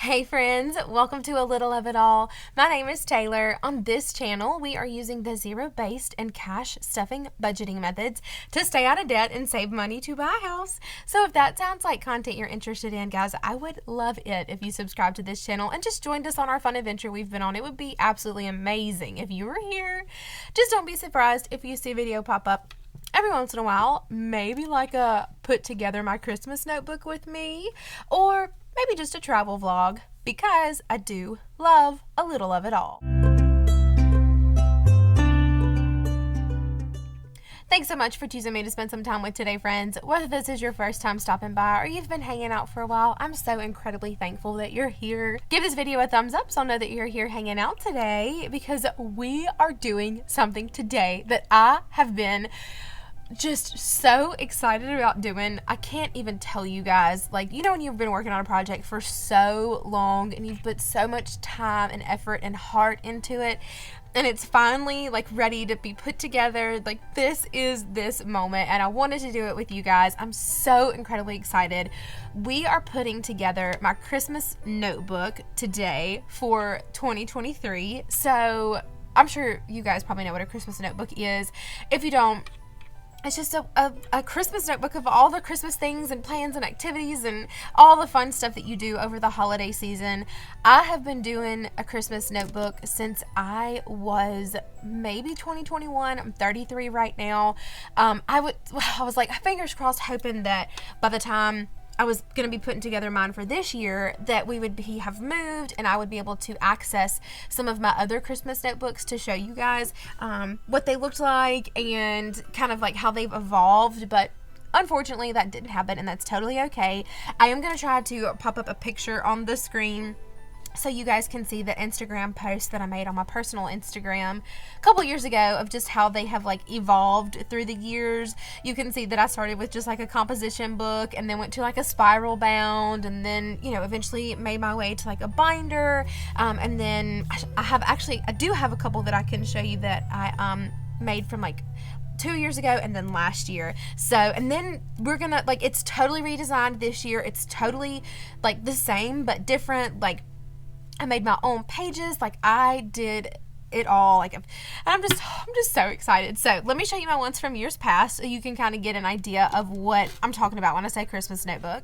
Hey friends, welcome to A Little of It All. My name is Taylor. On this channel, we are using the zero-based and cash stuffing budgeting methods to stay out of debt and save money to buy a house. So if that sounds like content you're interested in, guys, I would love it if you subscribe to this channel and just joined us on our fun adventure we've been on. It would be absolutely amazing if you were here. Just don't be surprised if you see a video pop up every once in a while, maybe like a put together my Christmas notebook with me, or maybe just a travel vlog, because I do love a little of it all. Thanks so much for choosing me to spend some time with today, friends. Whether this is your first time stopping by or you've been hanging out for a while, I'm so incredibly thankful that you're here. Give this video a thumbs up so I'll know that you're here hanging out today, because we are doing something today that I have been just so excited about doing. I can't even tell you guys, like, you know, when you've been working on a project for so long and you've put so much time and effort and heart into it, and it's finally like ready to be put together. Like, this is this moment, and I wanted to do it with you guys. I'm so incredibly excited. We are putting together my Christmas notebook today for 2023. So I'm sure you guys probably know what a Christmas notebook is. If you don't, it's just a Christmas notebook of all the Christmas things and plans and activities and all the fun stuff that you do over the holiday season. I have been doing a Christmas notebook since I was maybe 2021. I'm 33 right now. I was like, fingers crossed, hoping that by the time I was going to be putting together mine for this year, that we would have moved and I would be able to access some of my other Christmas notebooks to show you guys what they looked like and kind of like how they've evolved. But unfortunately that didn't happen, and that's totally okay. I am going to try to pop up a picture on the screen so you guys can see the Instagram post that I made on my personal Instagram a couple years ago of just how they have like evolved through the years. You can see that I started with just like a composition book and then went to like a spiral bound, and then, you know, eventually made my way to like a binder. And then I do have a couple that I can show you that I made from like 2 years ago and then last year. So, and then we're gonna, like, it's totally redesigned this year. It's totally like the same but different. Like, I made my own pages, like I did it all, like, and I'm just so excited. So let me show you my ones from years past so you can kind of get an idea of what I'm talking about when I say Christmas notebook.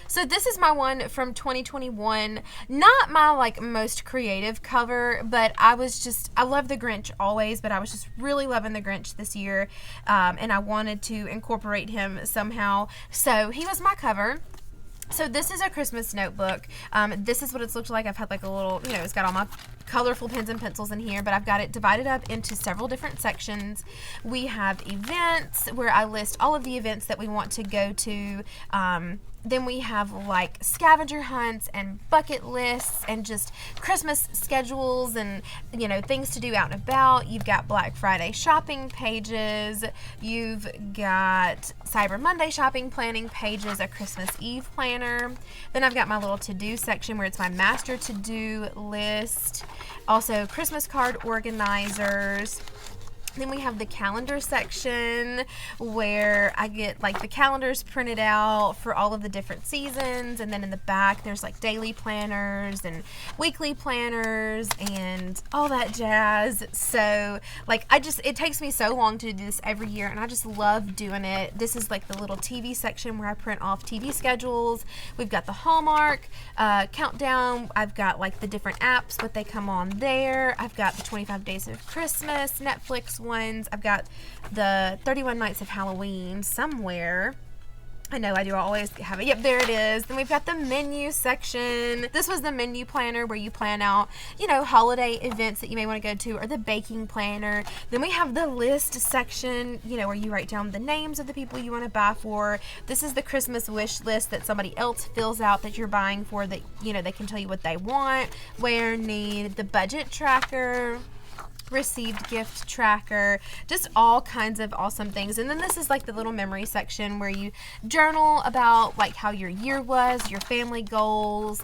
So this is my one from 2021. Not my like most creative cover, but I love the Grinch always, but I was just really loving the Grinch this year, and I wanted to incorporate him somehow. So he was my cover. So this is a Christmas notebook. This is what it's looked like. I've had like a little, you know, it's got all my colorful pens and pencils in here, but I've got it divided up into several different sections. We have events where I list all of the events that we want to go to. Then we have like scavenger hunts and bucket lists and just Christmas schedules and, you know, things to do out and about. You've got Black Friday shopping pages. You've got Cyber Monday shopping planning pages, a Christmas Eve planner. Then I've got my little to-do section where it's my master to-do list. Also Christmas card organizers. Then we have the calendar section where I get like the calendars printed out for all of the different seasons, and then in the back there's like daily planners and weekly planners and all that jazz. So like it takes me so long to do this every year, and I just love doing it. This is like the little TV section where I print off TV schedules. We've got the Hallmark countdown. I've got like the different apps, what they come on there. I've got the 25 Days of Christmas, Netflix ones. I've got the 31 Nights of Halloween somewhere. I know I do always have it. Yep, there it is. Then we've got the menu section. This was the menu planner where you plan out, you know, holiday events that you may want to go to, or the baking planner. Then we have the list section, you know, where you write down the names of the people you want to buy for. This is the Christmas wish list that somebody else fills out that you're buying for, that, you know, they can tell you what they want, where, need. The budget tracker, received gift tracker, just all kinds of awesome things. And then this is like the little memory section where you journal about like how your year was, your family goals,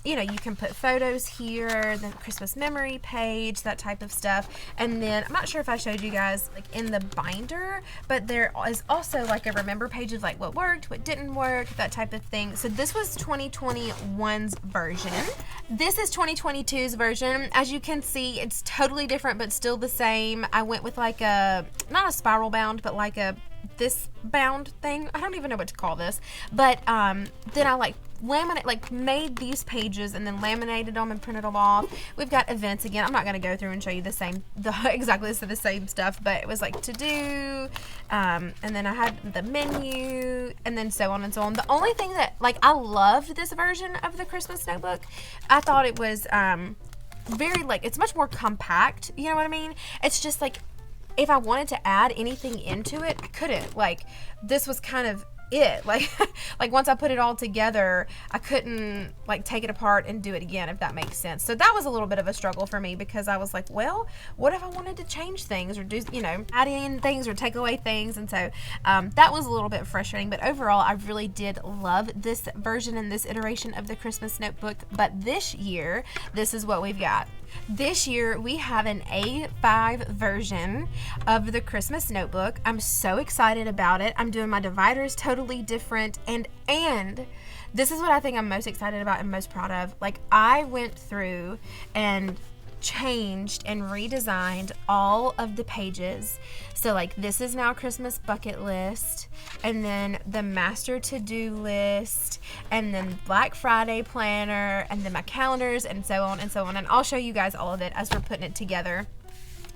you know, you can put photos here, the Christmas memory page, that type of stuff. And then I'm not sure if I showed you guys like in the binder, but there is also like a remember page of like what worked, what didn't work, that type of thing. So this was 2021's version. This is 2022's version. As you can see, it's totally different but still the same. I went with like a, not a spiral bound, but like a this bound thing. I don't even know what to call this, but then I like made these pages and then laminated them and printed them off. We've got events again. I'm not going to go through and show you exactly the same stuff, but it was like to do, and then I had the menu, and then so on and so on. The only thing that, like, I loved this version of the Christmas notebook. I thought it was very, like, it's much more compact, you know what I mean? It's just like, if I wanted to add anything into it, I couldn't. Like, this was kind of it. Like, like once I put it all together, I couldn't like take it apart and do it again, if that makes sense. So that was a little bit of a struggle for me, because I was like, well, what if I wanted to change things or do, you know, add in things or take away things? And so that was a little bit frustrating, but overall I really did love this version and this iteration of the Christmas notebook. But this year, this is what we've got. This year we have an A5 version of the Christmas notebook. I'm so excited about it. I'm doing my dividers totally different, and this is what I think I'm most excited about and most proud of. Like, I went through and changed and redesigned all of the pages. So like, this is now Christmas bucket list, and then the master to-do list, and then Black Friday planner, and then my calendars, and so on and so on. And I'll show you guys all of it as we're putting it together.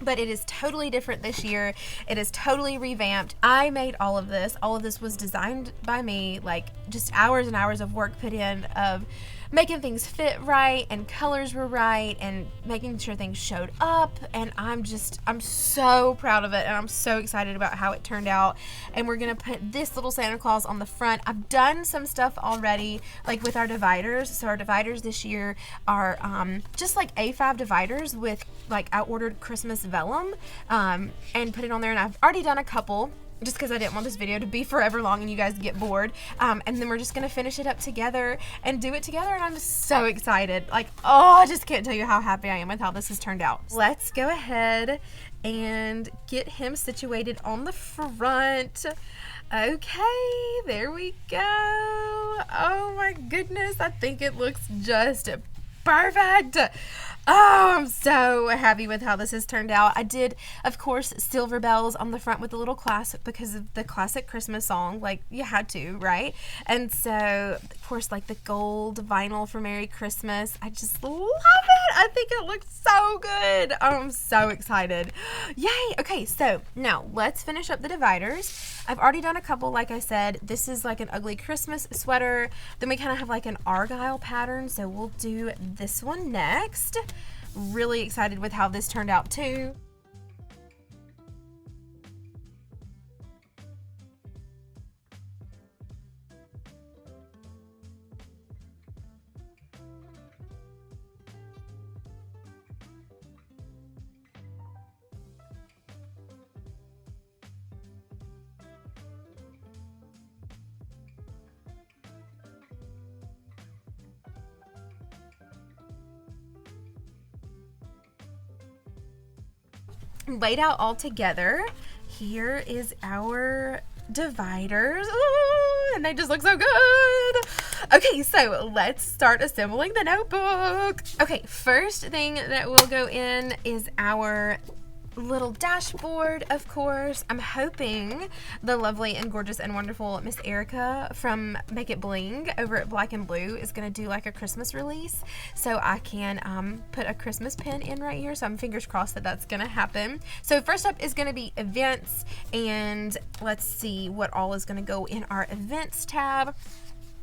But it is totally different this year. It is totally revamped. I made all of this. All of this was designed by me, like just hours and hours of work put in of making things fit right, and colors were right, and making sure things showed up. And I'm so proud of it, and I'm so excited about how it turned out. And we're gonna put this little Santa Claus on the front. I've done some stuff already, like with our dividers. So our dividers this year are just like A5 dividers with like, I ordered Christmas vellum and put it on there, and I've already done a couple, just because I didn't want this video to be forever long and you guys get bored. And then we're just going to finish it up together and do it together, and I'm just so excited. Like, oh, I just can't tell you how happy I am with how this has turned out. Let's go ahead and get him situated on the front. Okay, there we go. Oh my goodness, I think it looks just perfect. Oh, I'm so happy with how this has turned out. I did, of course, silver bells on the front with a little classic, because of the classic Christmas song. Like, you had to, right? And so, of course, like the gold vinyl for Merry Christmas. I just love it. I think it looks so good. I'm so excited. Yay. Okay, so now let's finish up the dividers. I've already done a couple, like I said. This is like an ugly Christmas sweater. Then we kind of have like an argyle pattern, so we'll do this one next. Really excited with how this turned out too. Laid out all together, here is our dividers. Ooh, and they just look so good. Okay, so let's start assembling the notebook. Okay, first thing that will go in is our little dashboard, of course. I'm hoping the lovely and gorgeous and wonderful Miss Erica from Make It Bling over at Black and Blue is going to do like a Christmas release, so I can put a Christmas pin in right here. So I'm fingers crossed that that's going to happen. So first up is going to be events, and let's see what all is going to go in our events tab.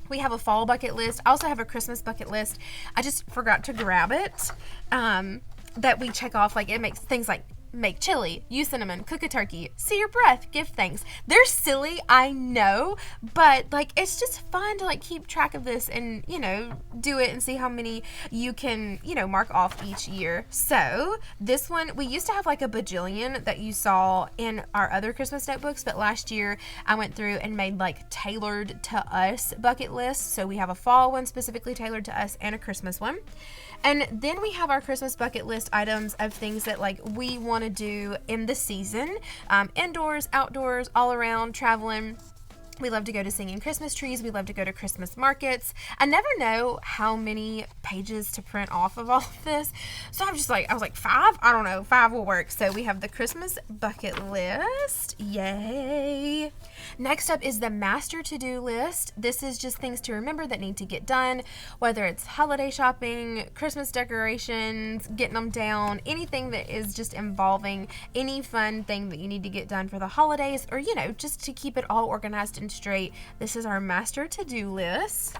We have a fall bucket list. I also have a Christmas bucket list. I just forgot to grab it. That we check off, like, it makes things like make chili, use cinnamon, cook a turkey, see your breath, give thanks. They're silly, I know, but like it's just fun to like keep track of this and, you know, do it and see how many you can, you know, mark off each year. So this one, we used to have like a bajillion that you saw in our other Christmas notebooks, but last year I went through and made like tailored to us bucket lists. So we have a fall one specifically tailored to us and a Christmas one. And then we have our Christmas bucket list items of things that like we want to do in the season, indoors, outdoors, all around, traveling. We love to go to singing Christmas trees. We love to go to Christmas markets. I never know how many pages to print off of all of this. So I was like, 5? I don't know. 5 will work. So we have the Christmas bucket list. Yay. Next up is the master to-do list. This is just things to remember that need to get done, whether it's holiday shopping, Christmas decorations, getting them down, anything that is just involving any fun thing that you need to get done for the holidays, or, you know, just to keep it all organized and straight. This is our master to-do list.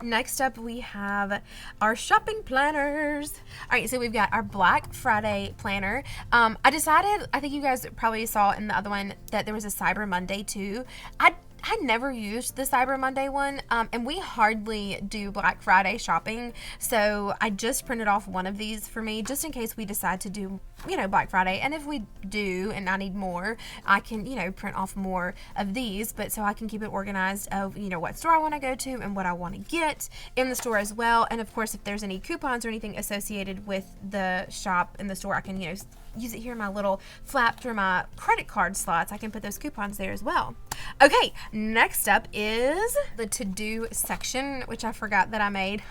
Next up, we have our shopping planners. All right, so we've got our Black Friday planner. I decided, I think you guys probably saw in the other one that there was a Cyber Monday too. I never used the Cyber Monday one, and we hardly do Black Friday shopping, so I just printed off one of these for me, just in case we decide to do, you know, Black Friday, and if we do, and I need more, I can, you know, print off more of these, but so I can keep it organized of, you know, what store I want to go to and what I want to get in the store as well, and of course, if there's any coupons or anything associated with the shop in the store, I can, you know, use it here in my little flap through my credit card slots. I can put those coupons there as well. Okay, next up is the to-do section, which I forgot that I made.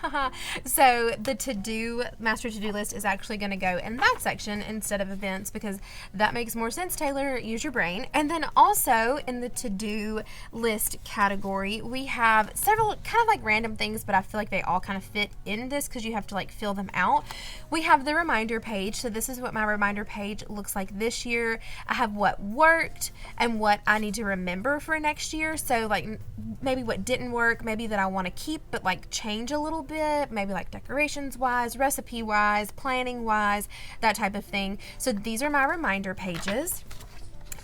So the to-do, master to-do list is actually going to go in that section instead of events because that makes more sense, Taylor. Use your brain. And then also in the to-do list category, we have several kind of like random things, but I feel like they all kind of fit in this because you have to like fill them out. We have the reminder page. So this is what my reminder page looks like this year. I have what worked and what I need to remember for next year. So like maybe what didn't work, maybe that I want to keep but like change a little bit, maybe like decorations wise, recipe wise, planning wise, that type of thing. So these are my reminder pages.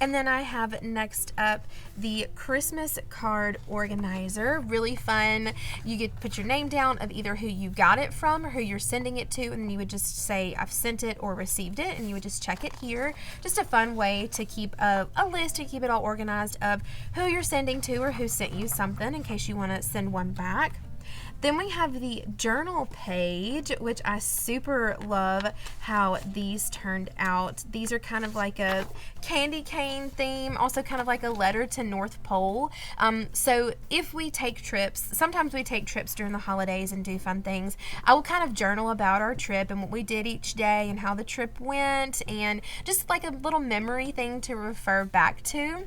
And then I have next up the Christmas card organizer. Really fun. You get to put your name down of either who you got it from or who you're sending it to, and then you would just say I've sent it or received it, and you would just check it here. Just a fun way to keep a list and keep it all organized of who you're sending to or who sent you something in case you want to send one back. Then we have the journal page, which I super love how these turned out. These are kind of like a candy cane theme, also kind of like a letter to North Pole. So if we take trips, sometimes we take trips during the holidays and do fun things. I will kind of journal about our trip and what we did each day and how the trip went, and just like a little memory thing to refer back to.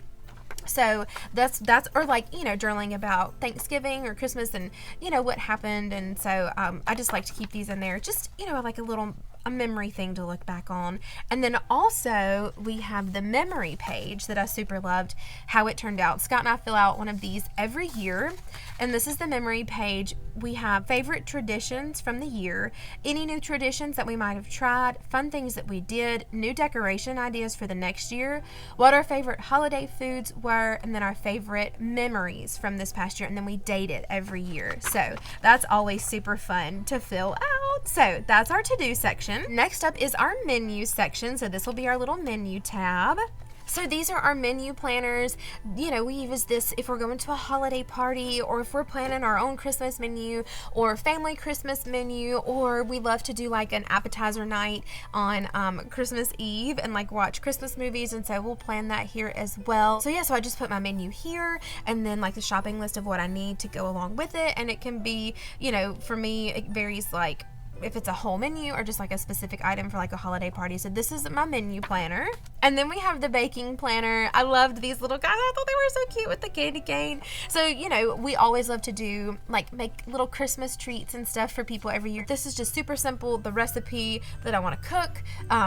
So that's or like, you know, journaling about Thanksgiving or Christmas and, you know, what happened. And so I just like to keep these in there, just, you know, like a memory thing to look back on. And then also we have the memory page that I super loved how it turned out. Scott and I fill out one of these every year, and this is the memory page. We have favorite traditions from the year, any new traditions that we might have tried, fun things that we did, new decoration ideas for the next year, what our favorite holiday foods were, and then our favorite memories from this past year, and then we date it every year. So that's always super fun to fill out. So that's our to-do section. Next up is our menu section. So this will be our little menu tab. So these are our menu planners. You know, we use this if we're going to a holiday party, or if we're planning our own Christmas menu or family Christmas menu, or we love to do like an appetizer night on Christmas Eve and like watch Christmas movies, and so we'll plan that here as well. So yeah, so I just put my menu here and then like the shopping list of what I need to go along with it, and it can be, you know, for me it varies like if it's a whole menu or just like a specific item for like a holiday party. So this is my menu planner. And then we have the baking planner. I loved these little guys. I thought they were so cute with the candy cane. So, you know, we always love to do like make little Christmas treats and stuff for people every year. This is just super simple. The recipe that I want to cook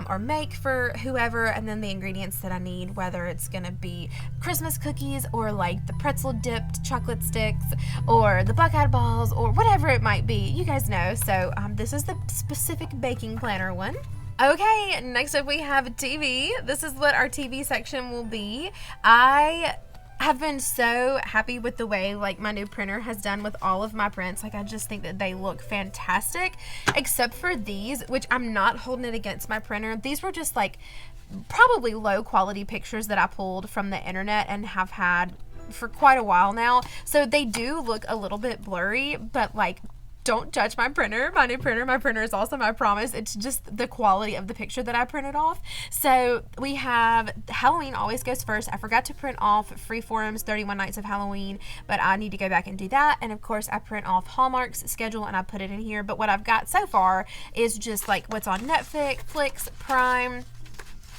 or make for whoever, and then the ingredients that I need, whether it's going to be Christmas cookies or like the pretzel dipped chocolate sticks or the buckeye balls or whatever it might be. You guys know. So this is the specific baking planner one. Okay, next up we have TV. This is what our TV section will be. I have been so happy with the way like my new printer has done with all of my prints. Like I just think that they look fantastic, except for these, which I'm not holding it against my printer. These were just like probably low quality pictures that I pulled from the internet and have had for quite a while now. So they do look a little bit blurry, but like, don't judge my printer. My new printer, my printer is awesome, I promise. It's just the quality of the picture that I printed off. So we have Halloween always goes first. I forgot to print off Freeform's 31 Nights of Halloween, but I need to go back and do that. And of course I print off Hallmark's schedule and I put it in here. But what I've got so far is just like what's on Netflix, Prime,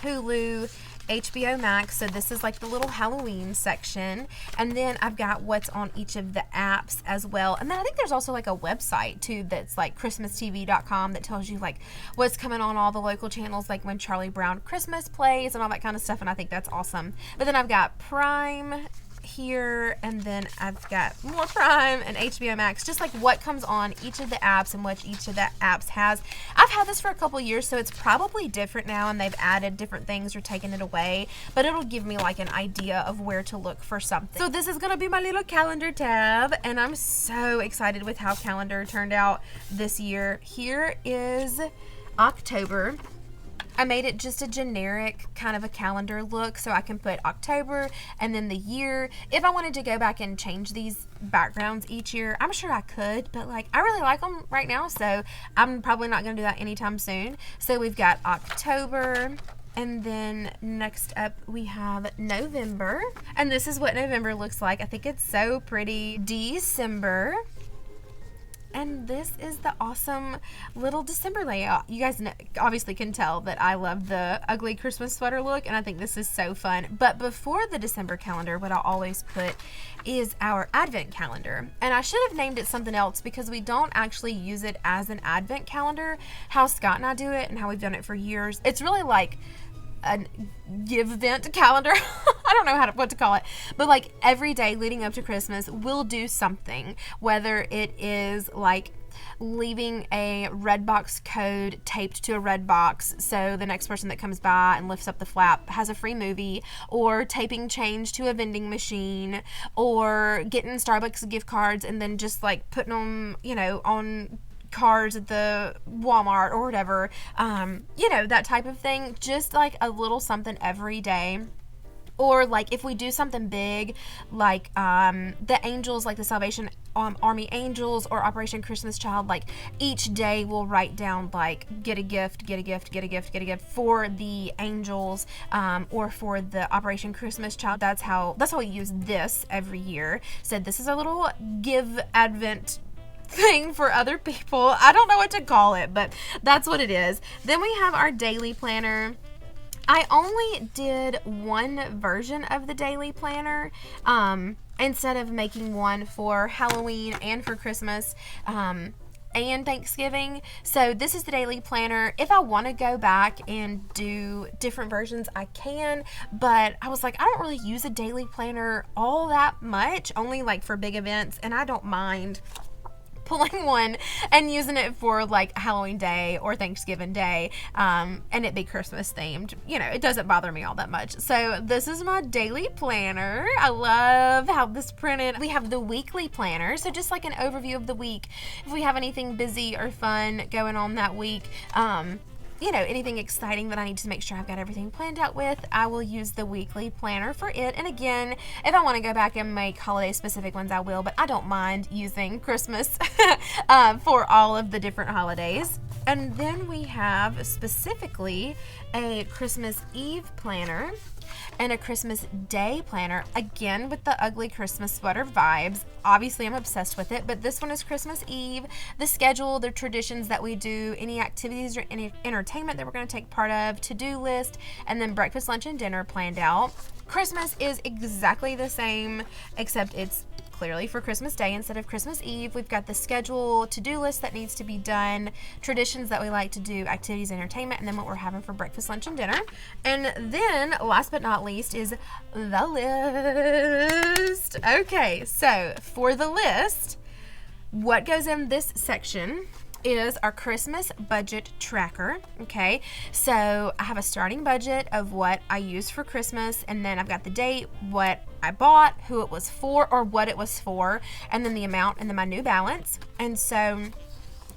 Hulu, HBO Max. So this is like the little Halloween section, and then I've got what's on each of the apps as well. And then I think there's also like a website too that's like christmastv.com that tells you like what's coming on all the local channels, like when Charlie Brown Christmas plays and all that kind of stuff, and I think that's awesome. But then I've got Prime here, and then I've got more Prime and HBO Max, just like what comes on each of the apps and what each of the apps has. I've had this for a couple years, so it's probably different now and they've added different things or taken it away, but it'll give me like an idea of where to look for something. So this is gonna be my little calendar tab, and I'm so excited with how calendar turned out this year. Here is October. I made it just a generic kind of a calendar look, so I can put October and then the year. If I wanted to go back and change these backgrounds each year, I'm sure I could, but like I really like them right now, so I'm probably not going to do that anytime soon. So we've got October, and then next up we have November, and this is what November looks like. I think it's so pretty. December. And this is the awesome little December layout. You guys obviously can tell that I love the ugly Christmas sweater look, and I think this is so fun. But before the December calendar, what I always put is our Advent calendar. And I should have named it something else because we don't actually use it as an Advent calendar. How Scott and I do it and how we've done it for years. It's really like a give event calendar. I don't know what to call it, but like every day leading up to Christmas we'll do something, whether it is like leaving a red box code taped to a red box so the next person that comes by and lifts up the flap has a free movie, or taping change to a vending machine, or getting Starbucks gift cards and then just like putting them, you know, on cards at the Walmart or whatever, you know, that type of thing. Just like a little something every day. Or like if we do something big, like the angels, like the Salvation Army Angels or Operation Christmas Child, like each day we'll write down like get a gift, get a gift, get a gift, get a gift for the angels, or for the Operation Christmas Child. That's how we use this every year. So this is a little give Advent thing for other people. I don't know what to call it, but that's what it is. Then we have our daily planner. I only did one version of the daily planner, instead of making one for Halloween and for Christmas, and Thanksgiving. So this is the daily planner. If I want to go back and do different versions, I can, but I was like, I don't really use a daily planner all that much, only like for big events, and I don't mind pulling one and using it for like Halloween Day or Thanksgiving Day, and it be Christmas themed. You know, it doesn't bother me all that much. So this is my daily planner. I love how this printed. We have the weekly planner, so just like an overview of the week. If we have anything busy or fun going on that week, you know, anything exciting that I need to make sure I've got everything planned out with, I will use the weekly planner for it. And again, if I want to go back and make holiday specific ones, I will, but I don't mind using Christmas for all of the different holidays. And then we have specifically a Christmas Eve planner and a Christmas Day planner, again with the ugly Christmas sweater vibes. Obviously I'm obsessed with it, but this one is Christmas Eve, the schedule, the traditions that we do, any activities or any entertainment that we're going to take part of, to-do list, and then breakfast, lunch, and dinner planned out. Christmas is exactly the same, except it's clearly for Christmas Day instead of Christmas Eve. We've got the schedule, to-do list that needs to be done, traditions that we like to do, activities, entertainment, and then what we're having for breakfast, lunch, and dinner. And then, last but not least, is the list. Okay, so for the list, what goes in this section is our Christmas budget tracker. Okay, so I have a starting budget of what I use for Christmas, and then I've got the date, what I bought, who it was for, or what it was for, and then the amount, and then my new balance. And so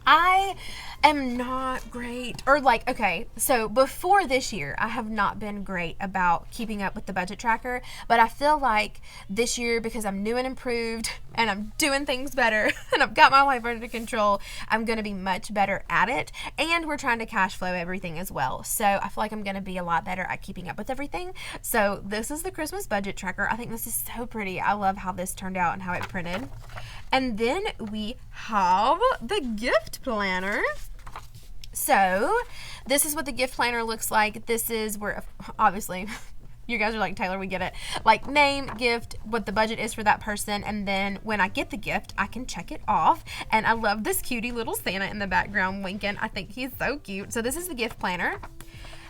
I am not great, or like, okay, so before this year, I have not been great about keeping up with the budget tracker, but I feel like this year, because I'm new and improved, and I'm doing things better, and I've got my life under control, I'm going to be much better at it, and we're trying to cash flow everything as well, so I feel like I'm going to be a lot better at keeping up with everything. So this is the Christmas budget tracker. I think this is so pretty. I love how this turned out and how it printed. And then we have the gift planner. So this is what the gift planner looks like. This is where, obviously, you guys are like, Taylor, we get it. Like name, gift, what the budget is for that person. And then when I get the gift, I can check it off. And I love this cutie little Santa in the background winking. I think he's so cute. So this is the gift planner.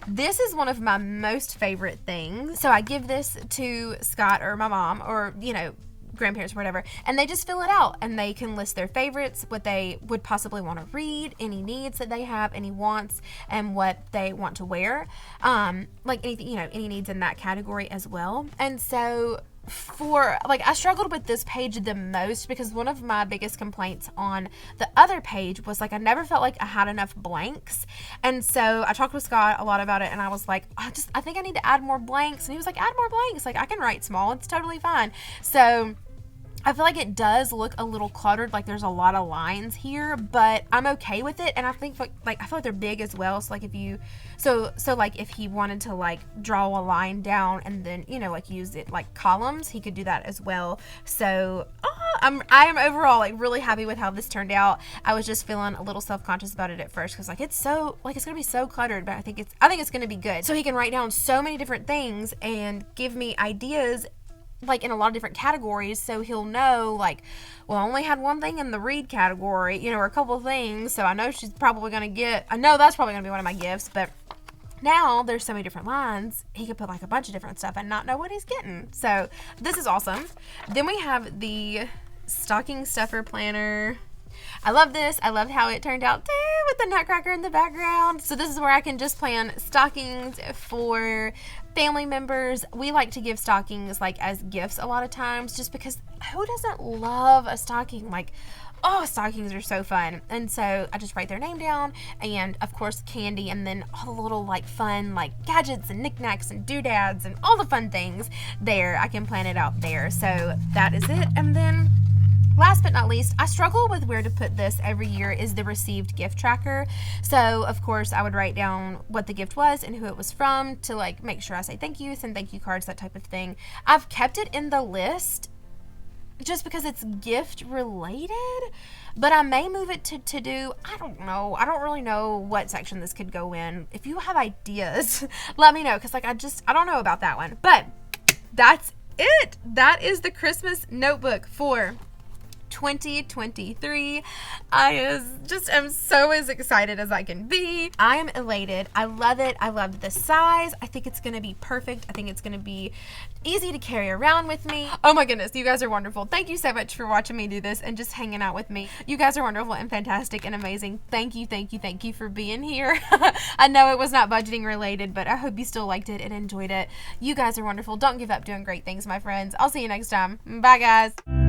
This is one of my most favorite things. So I give this to Scott or my mom, or, you know, grandparents or whatever, and they just fill it out, and they can list their favorites, what they would possibly want to read, any needs that they have, any wants, and what they want to wear, like anything, you know, any needs in that category as well. And so for, like, I struggled with this page the most because one of my biggest complaints on the other page was, like, I never felt like I had enough blanks. And so I talked with Scott a lot about it, and I was like, I think I need to add more blanks. And he was like, add more blanks. Like, I can write small. It's totally fine. So I feel like it does look a little cluttered, like there's a lot of lines here, but I'm okay with it. And I think, like, I feel like they're big as well. So like if you, so like if he wanted to like draw a line down and then, you know, like use it like columns, he could do that as well. So I am overall like really happy with how this turned out. I was just feeling a little self-conscious about it at first because like it's so, like it's gonna be so cluttered, but I think it's gonna be good. So he can write down so many different things and give me ideas, like in a lot of different categories, so he'll know, like, well, I only had one thing in the read category, you know, or a couple of things, so I know that's probably gonna be one of my gifts. But now there's so many different lines, he could put like a bunch of different stuff and not know what he's getting. So this is awesome. Then we have the stocking stuffer planner. I love this. I loved how it turned out too, with the nutcracker in the background. So this is where I can just plan stockings for family members. We like to give stockings like as gifts a lot of times, just because who doesn't love a stocking? Like, oh, stockings are so fun. And so I just write their name down, and of course candy, and then all the little like fun like gadgets and knickknacks and doodads and all the fun things there. I can plan it out there. So that is it. And then last but not least, I struggle with where to put this every year, is the received gift tracker. So of course I would write down what the gift was and who it was from to like make sure I say thank you, send thank you cards, that type of thing. I've kept it in the list just because it's gift related, but I may move it to do, I don't know. I don't really know what section this could go in. If you have ideas, let me know, because like I don't know about that one. But that's it. That is the Christmas notebook for 2023. I am so as excited as I can be. I am elated. I love it. I love the size. I think it's going to be perfect. I think it's going to be easy to carry around with me. Oh my goodness, you guys are wonderful. Thank you so much for watching me do this and just hanging out with me. You guys are wonderful and fantastic and amazing. Thank you for being here. I know it was not budgeting related, but I hope you still liked it and enjoyed it. You guys are wonderful. Don't give up doing great things, my friends. I'll see you next time. Bye, guys.